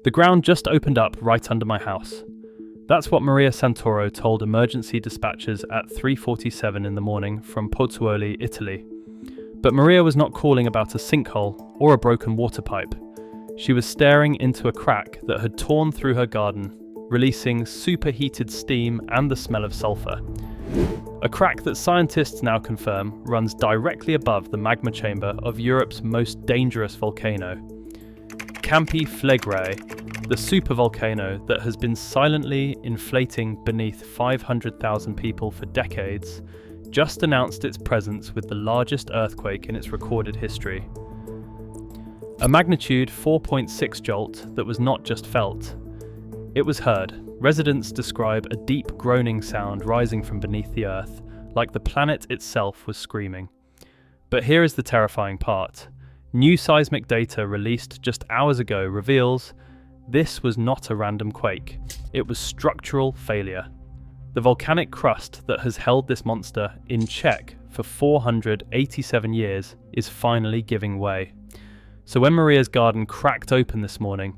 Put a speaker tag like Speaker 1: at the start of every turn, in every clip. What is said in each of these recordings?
Speaker 1: The ground just opened up right under my house. That's what Maria Santoro told emergency dispatchers at 3:47 in the morning from Pozzuoli, Italy. But Maria was not calling about a sinkhole or a broken water pipe. She was staring into a crack that had torn through her garden, releasing superheated steam and the smell of sulfur. A crack that scientists now confirm runs directly above the magma chamber of Europe's most dangerous volcano, Campi Flegrei, the supervolcano that has been silently inflating beneath 500,000 people for decades, just announced its presence with the largest earthquake in its recorded history. A magnitude 4.6 jolt that was not just felt. It was heard. Residents describe a deep groaning sound rising from beneath the earth, like the planet itself was screaming. But here is the terrifying part. New seismic data released just hours ago reveals this was not a random quake. It was structural failure. The volcanic crust that has held this monster in check for 487 years is finally giving way. So when Maria's garden cracked open this morning,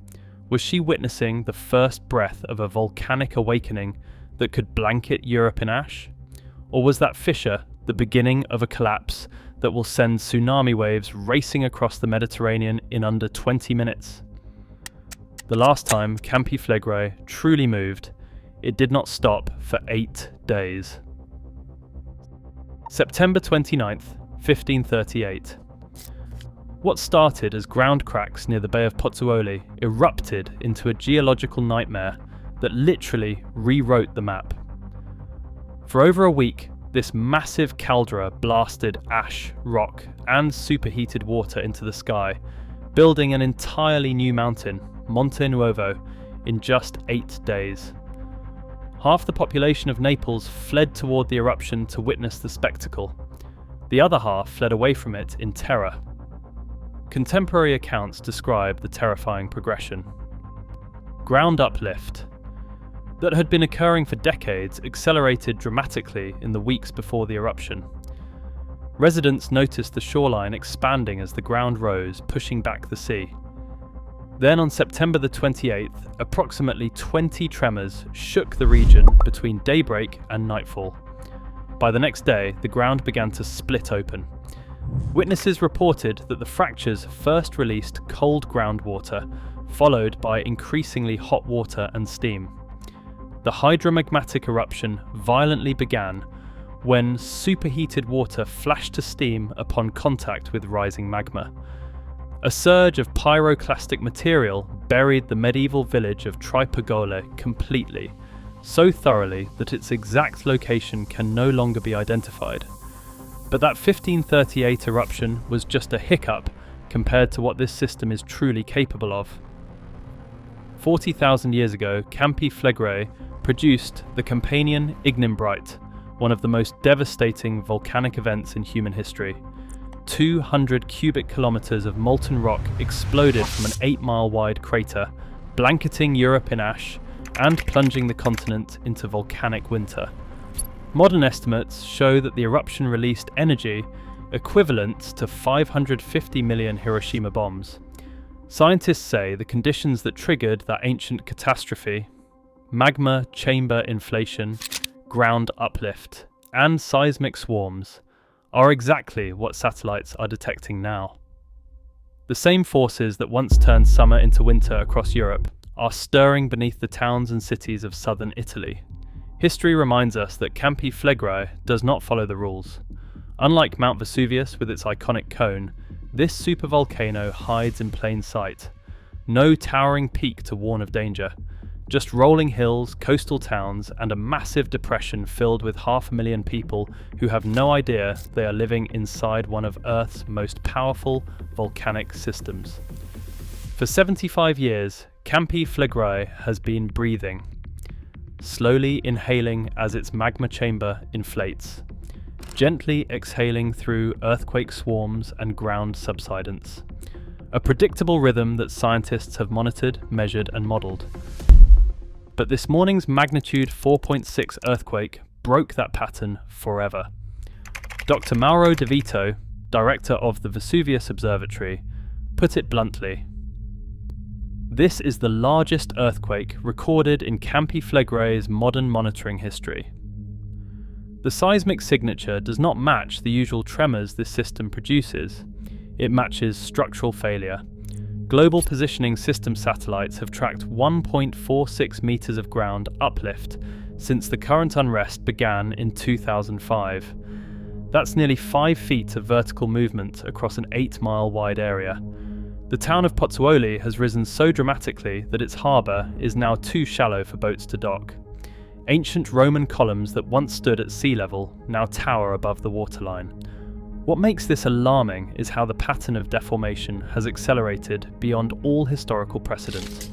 Speaker 1: was she witnessing the first breath of a volcanic awakening that could blanket Europe in ash? Or was that fissure the beginning of a collapse that will send tsunami waves racing across the Mediterranean in under 20 minutes? The last time Campi Flegrei truly moved, it did not stop for 8 days. September 29th, 1538. What started as ground cracks near the Bay of Pozzuoli erupted into a geological nightmare that literally rewrote the map. For over a week, this massive caldera blasted ash, rock, and superheated water into the sky, building an entirely new mountain, Monte Nuovo, in just 8 days. Half the population of Naples fled toward the eruption to witness the spectacle. The other half fled away from it in terror. Contemporary accounts describe the terrifying progression. Ground uplift that had been occurring for decades accelerated dramatically in the weeks before the eruption. Residents noticed the shoreline expanding as the ground rose, pushing back the sea. Then on September the 28th, approximately 20 tremors shook the region between daybreak and nightfall. By the next day, the ground began to split open. Witnesses reported that the fractures first released cold groundwater, followed by increasingly hot water and steam. The hydromagmatic eruption violently began when superheated water flashed to steam upon contact with rising magma. A surge of pyroclastic material buried the medieval village of Tripagole completely, so thoroughly that its exact location can no longer be identified. But that 1538 eruption was just a hiccup compared to what this system is truly capable of. 40,000 years ago, Campi Flegrei produced the Campanian ignimbrite, one of the most devastating volcanic events in human history. 200 cubic kilometers of molten rock exploded from an 8-mile-wide crater, blanketing Europe in ash and plunging the continent into volcanic winter. Modern estimates show that the eruption released energy equivalent to 550 million Hiroshima bombs. Scientists say the conditions that triggered that ancient catastrophe, magma chamber inflation, ground uplift, and seismic swarms, are exactly what satellites are detecting now. The same forces that once turned summer into winter across Europe are stirring beneath the towns and cities of southern Italy. History reminds us that Campi Flegrei does not follow the rules. Unlike Mount Vesuvius with its iconic cone, this supervolcano hides in plain sight. No towering peak to warn of danger, just rolling hills, coastal towns, and a massive depression filled with 500,000 people who have no idea they are living inside one of Earth's most powerful volcanic systems. For 75 years, Campi Flegrei has been breathing, slowly inhaling as its magma chamber inflates, gently exhaling through earthquake swarms and ground subsidence. A predictable rhythm that scientists have monitored, measured, and modelled. But this morning's magnitude 4.6 earthquake broke that pattern forever. Dr. Mauro De Vito, director of the Vesuvius Observatory, put it bluntly. This is the largest earthquake recorded in Campi Flegrei's modern monitoring history. The seismic signature does not match the usual tremors this system produces. It matches structural failure. Global Positioning System satellites have tracked 1.46 meters of ground uplift since the current unrest began in 2005. That's nearly 5 feet of vertical movement across an 8-mile wide area. The town of Pozzuoli has risen so dramatically that its harbour is now too shallow for boats to dock. Ancient Roman columns that once stood at sea level now tower above the waterline. What makes this alarming is how the pattern of deformation has accelerated beyond all historical precedent.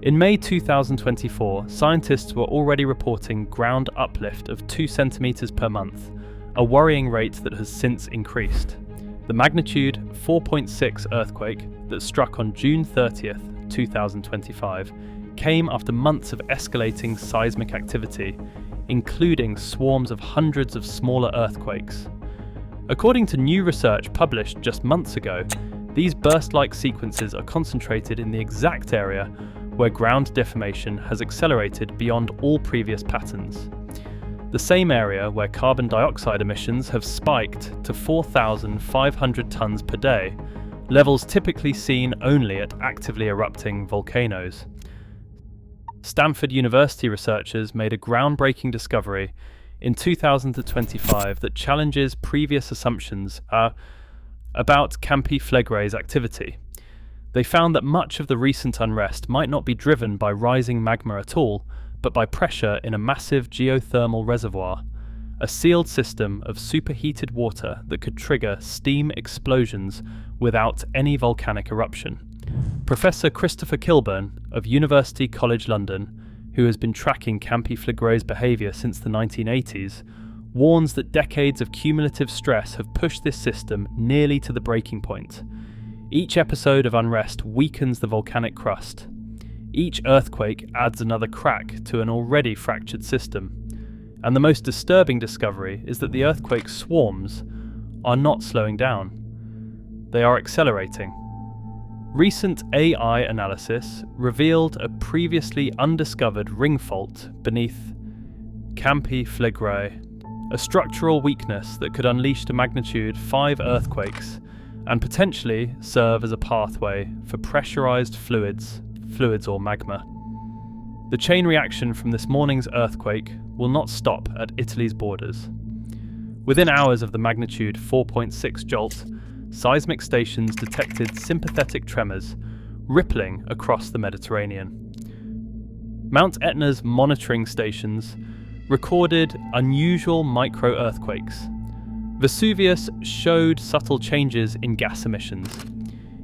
Speaker 1: In May 2024, scientists were already reporting ground uplift of 2 centimeters per month, a worrying rate that has since increased. The magnitude 4.6 earthquake that struck on June 30th, 2025, came after months of escalating seismic activity, including swarms of hundreds of smaller earthquakes. According to new research published just months ago, these burst-like sequences are concentrated in the exact area where ground deformation has accelerated beyond all previous patterns. The same area where carbon dioxide emissions have spiked to 4,500 tons per day, levels typically seen only at actively erupting volcanoes. Stanford University researchers made a groundbreaking discovery in 2025 that challenges previous assumptions about Campi Flegrei's activity. They found that much of the recent unrest might not be driven by rising magma at all, but by pressure in a massive geothermal reservoir, a sealed system of superheated water that could trigger steam explosions without any volcanic eruption. Professor Christopher Kilburn of University College London, who has been tracking Campi Flegrei's behaviour since the 1980s, warns that decades of cumulative stress have pushed this system nearly to the breaking point. Each episode of unrest weakens the volcanic crust. Each earthquake adds another crack to an already fractured system. And the most disturbing discovery is that the earthquake swarms are not slowing down. They are accelerating. Recent AI analysis revealed a previously undiscovered ring fault beneath Campi Flegrei, a structural weakness that could unleash a magnitude 5 earthquakes and potentially serve as a pathway for pressurized fluids or magma. The chain reaction from this morning's earthquake will not stop at Italy's borders. Within hours of the magnitude 4.6 jolt, seismic stations detected sympathetic tremors rippling across the Mediterranean. Mount Etna's monitoring stations recorded unusual micro-earthquakes. Vesuvius showed subtle changes in gas emissions.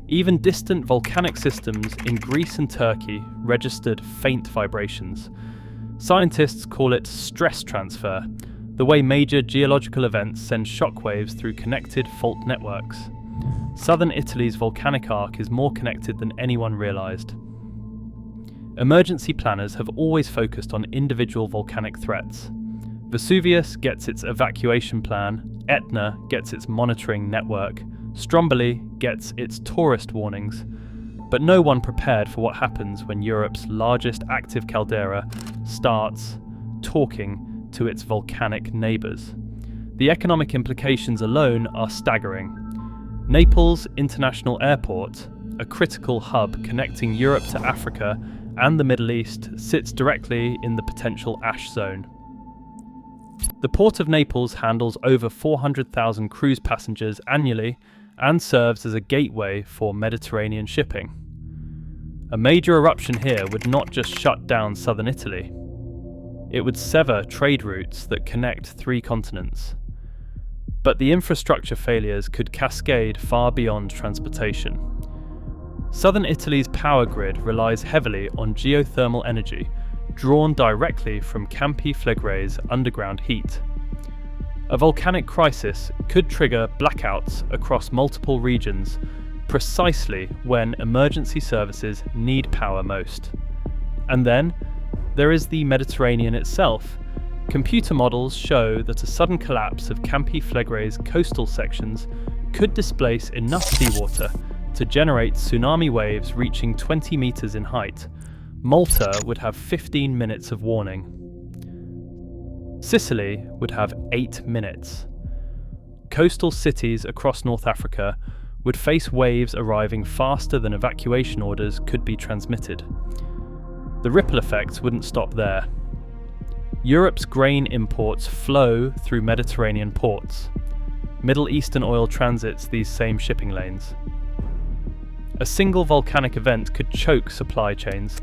Speaker 1: Even distant volcanic systems in Greece and Turkey registered faint vibrations. Scientists call it stress transfer, the way major geological events send shockwaves through connected fault networks. Southern Italy's volcanic arc is more connected than anyone realized. Emergency planners have always focused on individual volcanic threats. Vesuvius gets its evacuation plan, Etna gets its monitoring network, Stromboli gets its tourist warnings, but no one prepared for what happens when Europe's largest active caldera starts talking to its volcanic neighbours. The economic implications alone are staggering. Naples International Airport, a critical hub connecting Europe to Africa and the Middle East, sits directly in the potential ash zone. The Port of Naples handles over 400,000 cruise passengers annually and serves as a gateway for Mediterranean shipping. A major eruption here would not just shut down southern Italy. It would sever trade routes that connect 3 continents. But the infrastructure failures could cascade far beyond transportation. Southern Italy's power grid relies heavily on geothermal energy, drawn directly from Campi Flegrei's underground heat. A volcanic crisis could trigger blackouts across multiple regions, precisely when emergency services need power most. And then, there is the Mediterranean itself. Computer models show that a sudden collapse of Campi Flegrei's coastal sections could displace enough seawater to generate tsunami waves reaching 20 meters in height, Malta would have 15 minutes of warning. Sicily would have 8 minutes. Coastal cities across North Africa would face waves arriving faster than evacuation orders could be transmitted. The ripple effects wouldn't stop there. Europe's grain imports flow through Mediterranean ports. Middle Eastern oil transits these same shipping lanes. A single volcanic event could choke supply chains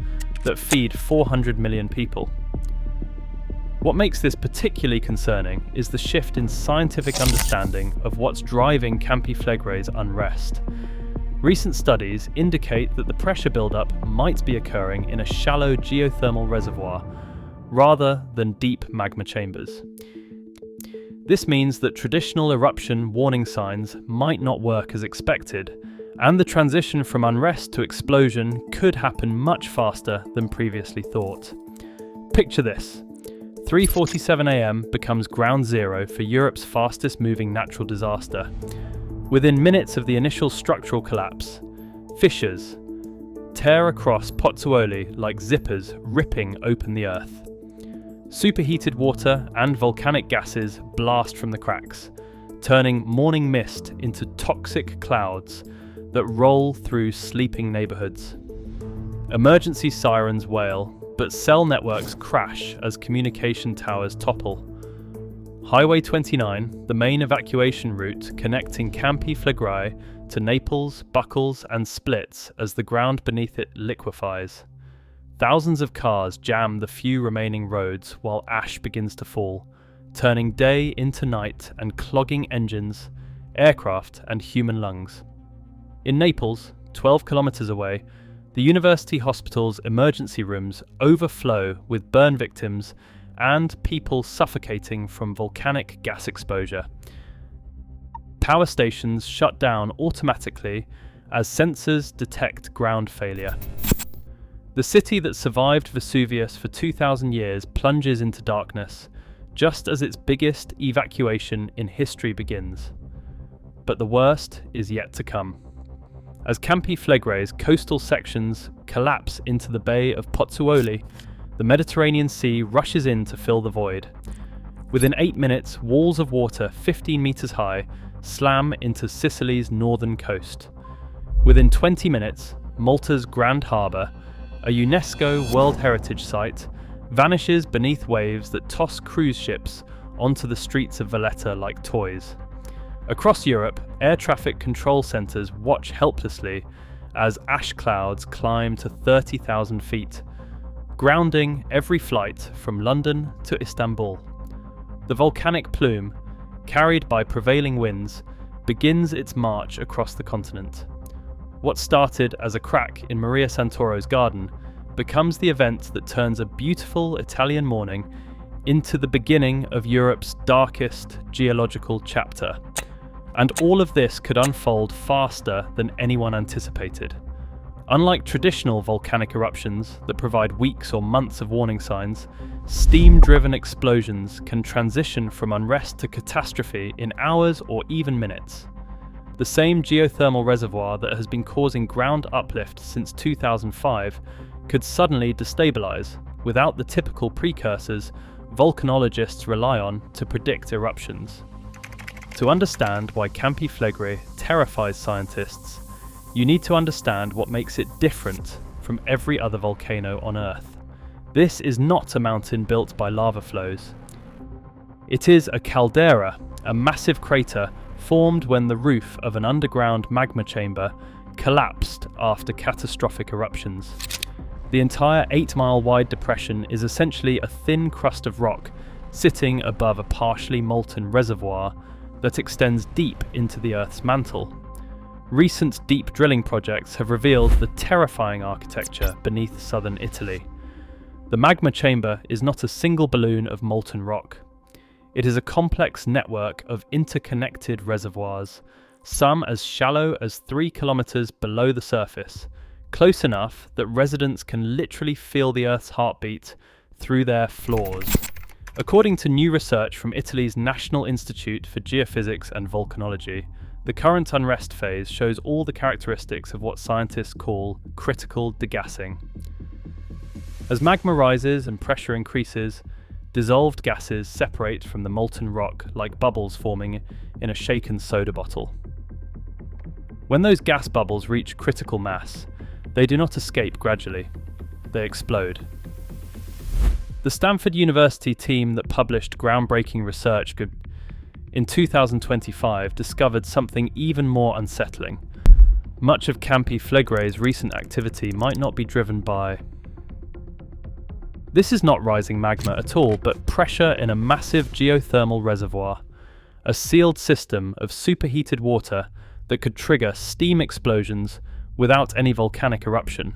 Speaker 1: that feed 400 million people. What makes this particularly concerning is the shift in scientific understanding of what's driving Campi Flegrei's unrest. Recent studies indicate that the pressure buildup might be occurring in a shallow geothermal reservoir rather than deep magma chambers. This means that traditional eruption warning signs might not work as expected, and the transition from unrest to explosion could happen much faster than previously thought. Picture this. 3:47 AM becomes ground zero for Europe's fastest moving natural disaster. Within minutes of the initial structural collapse, fissures tear across Pozzuoli like zippers ripping open the earth. Superheated water and volcanic gases blast from the cracks, turning morning mist into toxic clouds that roll through sleeping neighbourhoods. Emergency sirens wail, but cell networks crash as communication towers topple. Highway 29, the main evacuation route connecting Campi Flegrei to Naples, buckles and splits as the ground beneath it liquefies. Thousands of cars jam the few remaining roads while ash begins to fall, turning day into night and clogging engines, aircraft and human lungs. In Naples, 12 kilometers away, the university hospital's emergency rooms overflow with burn victims and people suffocating from volcanic gas exposure. Power stations shut down automatically as sensors detect ground failure. The city that survived Vesuvius for 2,000 years plunges into darkness, just as its biggest evacuation in history begins. But the worst is yet to come. As Campi Flegrei's coastal sections collapse into the Bay of Pozzuoli, the Mediterranean Sea rushes in to fill the void. Within 8 minutes, walls of water 15 meters high slam into Sicily's northern coast. Within 20 minutes, Malta's Grand Harbour, a UNESCO World Heritage Site, vanishes beneath waves that toss cruise ships onto the streets of Valletta like toys. Across Europe, air traffic control centres watch helplessly as ash clouds climb to 30,000 feet, grounding every flight from London to Istanbul. The volcanic plume, carried by prevailing winds, begins its march across the continent. What started as a crack in Maria Santoro's garden becomes the event that turns a beautiful Italian morning into the beginning of Europe's darkest geological chapter. And all of this could unfold faster than anyone anticipated. Unlike traditional volcanic eruptions that provide weeks or months of warning signs, steam-driven explosions can transition from unrest to catastrophe in hours or even minutes. The same geothermal reservoir that has been causing ground uplift since 2005 could suddenly destabilize without the typical precursors volcanologists rely on to predict eruptions. To understand why Campi Flegrei terrifies scientists, you need to understand what makes it different from every other volcano on Earth. This is not a mountain built by lava flows. It is a caldera, a massive crater formed when the roof of an underground magma chamber collapsed after catastrophic eruptions. The entire 8-mile-wide depression is essentially a thin crust of rock sitting above a partially molten reservoir that extends deep into the Earth's mantle. Recent deep drilling projects have revealed the terrifying architecture beneath southern Italy. The magma chamber is not a single balloon of molten rock. It is a complex network of interconnected reservoirs, some as shallow as 3 kilometers below the surface, close enough that residents can literally feel the Earth's heartbeat through their floors. According to new research from Italy's National Institute for Geophysics and Volcanology, The current unrest phase shows all the characteristics of what scientists call critical degassing. As magma rises and pressure increases, dissolved gases separate from the molten rock like bubbles forming in a shaken soda bottle. When those gas bubbles reach critical mass, they do not escape gradually, they explode. The Stanford University team that published groundbreaking research in 2025 discovered something even more unsettling. Much of Campi Flegrei's recent activity might not be driven by... This is not rising magma at all, but pressure in a massive geothermal reservoir, a sealed system of superheated water that could trigger steam explosions without any volcanic eruption.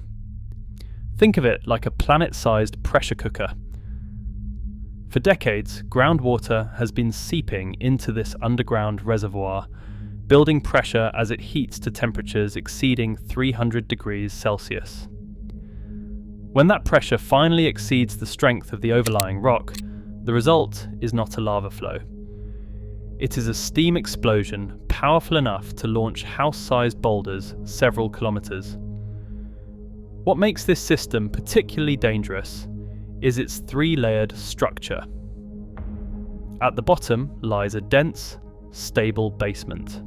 Speaker 1: Think of it like a planet-sized pressure cooker. For decades, groundwater has been seeping into this underground reservoir, building pressure as it heats to temperatures exceeding 300 degrees Celsius. When that pressure finally exceeds the strength of the overlying rock, the result is not a lava flow. It is a steam explosion powerful enough to launch house-sized boulders several kilometers. What makes this system particularly dangerous is its three-layered structure. At the bottom lies a dense, stable basement.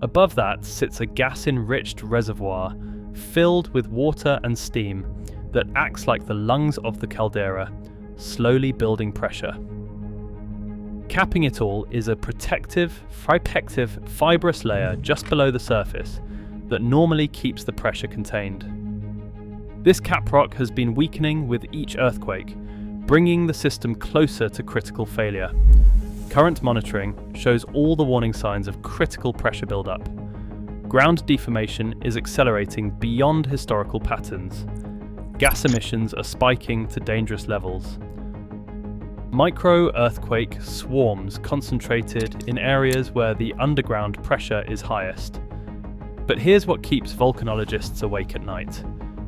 Speaker 1: Above that sits a gas-enriched reservoir filled with water and steam that acts like the lungs of the caldera, slowly building pressure. Capping it all is a protective, fibrous layer just below the surface that normally keeps the pressure contained. This caprock has been weakening with each earthquake, bringing the system closer to critical failure. Current monitoring shows all the warning signs of critical pressure buildup. Ground deformation is accelerating beyond historical patterns. Gas emissions are spiking to dangerous levels. Micro-earthquake swarms concentrated in areas where the underground pressure is highest. But here's what keeps volcanologists awake at night.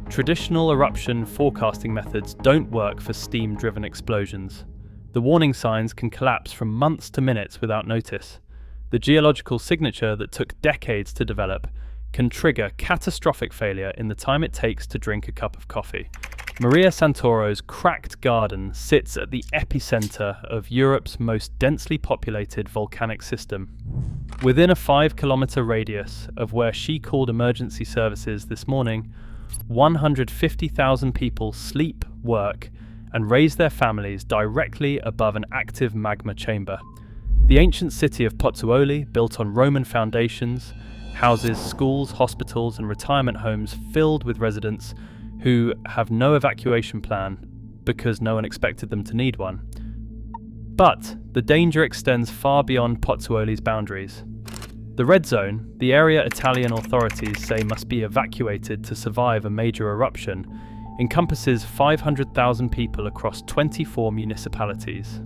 Speaker 1: Traditional eruption forecasting methods don't work for steam-driven explosions. The warning signs can collapse from months to minutes without notice. The geological signature that took decades to develop can trigger catastrophic failure in the time it takes to drink a cup of coffee. Maria Santoro's cracked garden sits at the epicenter of Europe's most densely populated volcanic system. Within a 5-kilometer radius of where she called emergency services this morning, 150,000 people sleep, work, and raise their families directly above an active magma chamber. The ancient city of Pozzuoli, built on Roman foundations, houses schools, hospitals, and retirement homes filled with residents who have no evacuation plan because no one expected them to need one. But the danger extends far beyond Pozzuoli's boundaries. The red zone, the area Italian authorities say must be evacuated to survive a major eruption, encompasses 500,000 people across 24 municipalities.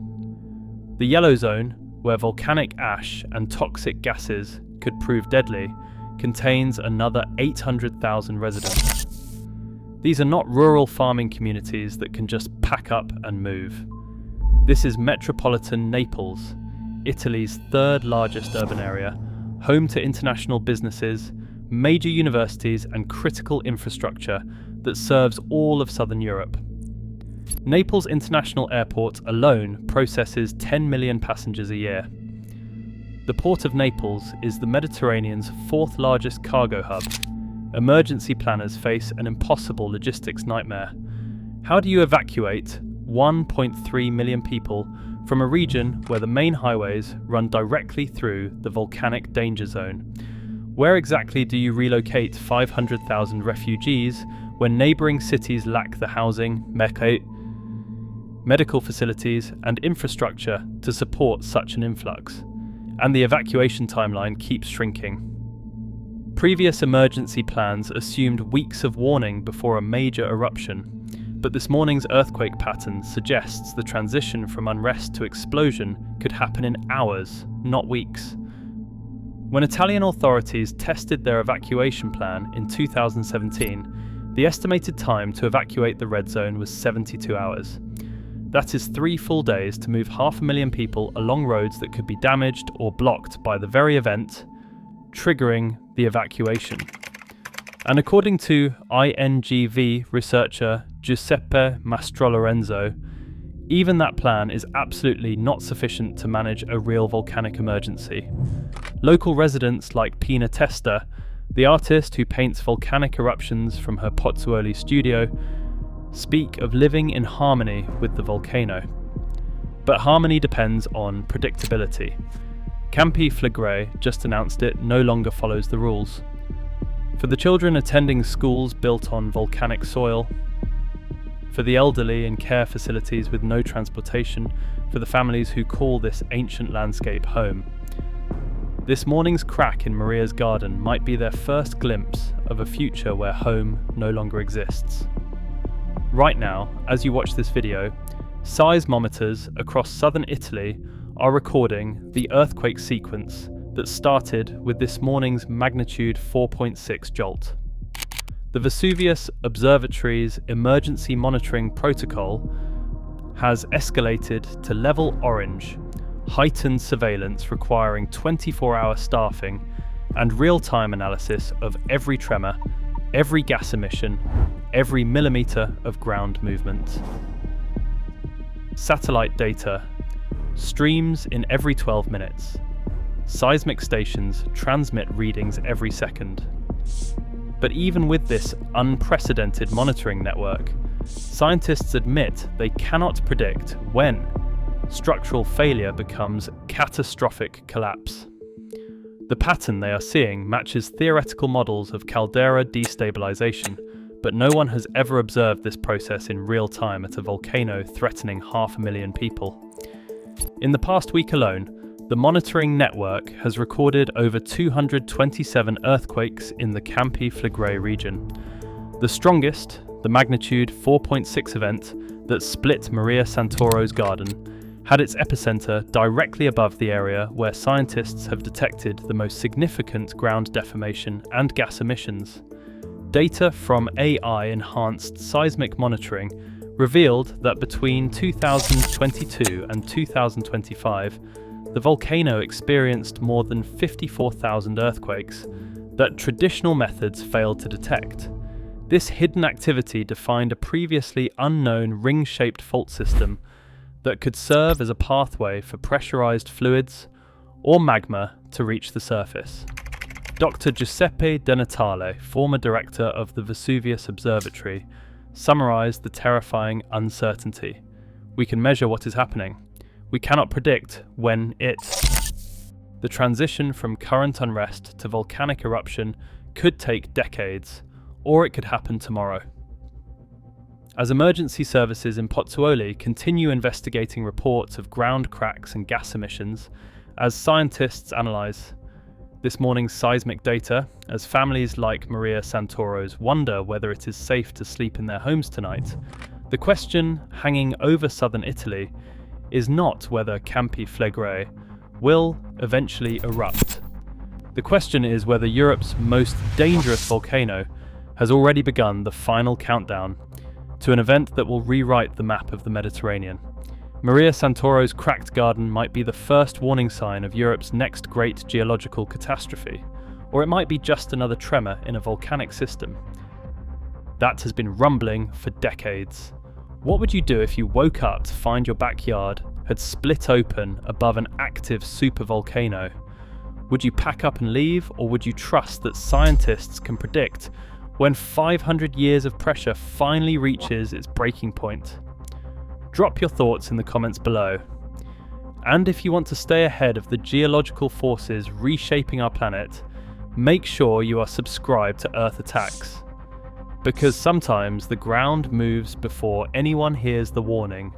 Speaker 1: The yellow zone, where volcanic ash and toxic gases could prove deadly, contains another 800,000 residents. These are not rural farming communities that can just pack up and move. This is metropolitan Naples, Italy's third largest urban area, home to international businesses, major universities, and critical infrastructure that serves all of southern Europe. Naples International Airport alone processes 10 million passengers a year. The Port of Naples is the Mediterranean's fourth largest cargo hub. Emergency planners face an impossible logistics nightmare. How do you evacuate 1.3 million people from a region where the main highways run directly through the volcanic danger zone? Where exactly do you relocate 500,000 refugees when neighbouring cities lack the housing, medical facilities, and infrastructure to support such an influx? And the evacuation timeline keeps shrinking. Previous emergency plans assumed weeks of warning before a major eruption, but this morning's earthquake pattern suggests the transition from unrest to explosion could happen in hours, not weeks. When Italian authorities tested their evacuation plan in 2017, the estimated time to evacuate the red zone was 72 hours. That is 3 full days to move 500,000 people along roads that could be damaged or blocked by the very event, triggering the evacuation. And according to INGV researcher Giuseppe Mastrolorenzo, even that plan is absolutely not sufficient to manage a real volcanic emergency. Local residents like Pina Testa, the artist who paints volcanic eruptions from her Pozzuoli studio, speak of living in harmony with the volcano. But harmony depends on predictability. Campi Flegrei just announced it no longer follows the rules. For the children attending schools built on volcanic soil, for the elderly in care facilities with no transportation, for the families who call this ancient landscape home, this morning's crack in Maria's garden might be their first glimpse of a future where home no longer exists. Right now, as you watch this video, seismometers across southern Italy are recording the earthquake sequence that started with this morning's magnitude 4.6 jolt. The Vesuvius Observatory's emergency monitoring protocol has escalated to level orange, heightened surveillance requiring 24-hour staffing and real-time analysis of every tremor, every gas emission, every millimeter of ground movement. Satellite data streams in every 12 minutes. Seismic stations transmit readings every second. But even with this unprecedented monitoring network, scientists admit they cannot predict when structural failure becomes catastrophic collapse. The pattern they are seeing matches theoretical models of caldera destabilization, but no one has ever observed this process in real time at a volcano threatening 500,000 people. In the past week alone, the monitoring network has recorded over 227 earthquakes in the Campi Flegrei region. The strongest, the magnitude 4.6 event that split Maria Santoro's garden, had its epicenter directly above the area where scientists have detected the most significant ground deformation and gas emissions. Data from AI-enhanced seismic monitoring revealed that between 2022 and 2025, the volcano experienced more than 54,000 earthquakes that traditional methods failed to detect. This hidden activity defined a previously unknown ring-shaped fault system that could serve as a pathway for pressurized fluids or magma to reach the surface. Dr. Giuseppe De Natale, former director of the Vesuvius Observatory, summarized the terrifying uncertainty. We can measure what is happening. We cannot predict when it. The transition from current unrest to volcanic eruption could take decades, or it could happen tomorrow. As emergency services in Pozzuoli continue investigating reports of ground cracks and gas emissions, as scientists analyze this morning's seismic data, as families like Maria Santoro's wonder whether it is safe to sleep in their homes tonight, the question hanging over southern Italy is not whether Campi Flegrei will eventually erupt. The question is whether Europe's most dangerous volcano has already begun the final countdown to an event that will rewrite the map of the Mediterranean. Maria Santoro's cracked garden might be the first warning sign of Europe's next great geological catastrophe, or it might be just another tremor in a volcanic system that has been rumbling for decades. What would you do if you woke up to find your backyard had split open above an active supervolcano? Would you pack up and leave, or would you trust that scientists can predict when 500 years of pressure finally reaches its breaking point? Drop your thoughts in the comments below. And if you want to stay ahead of the geological forces reshaping our planet, make sure you are subscribed to Earth Attacks. Because sometimes the ground moves before anyone hears the warning.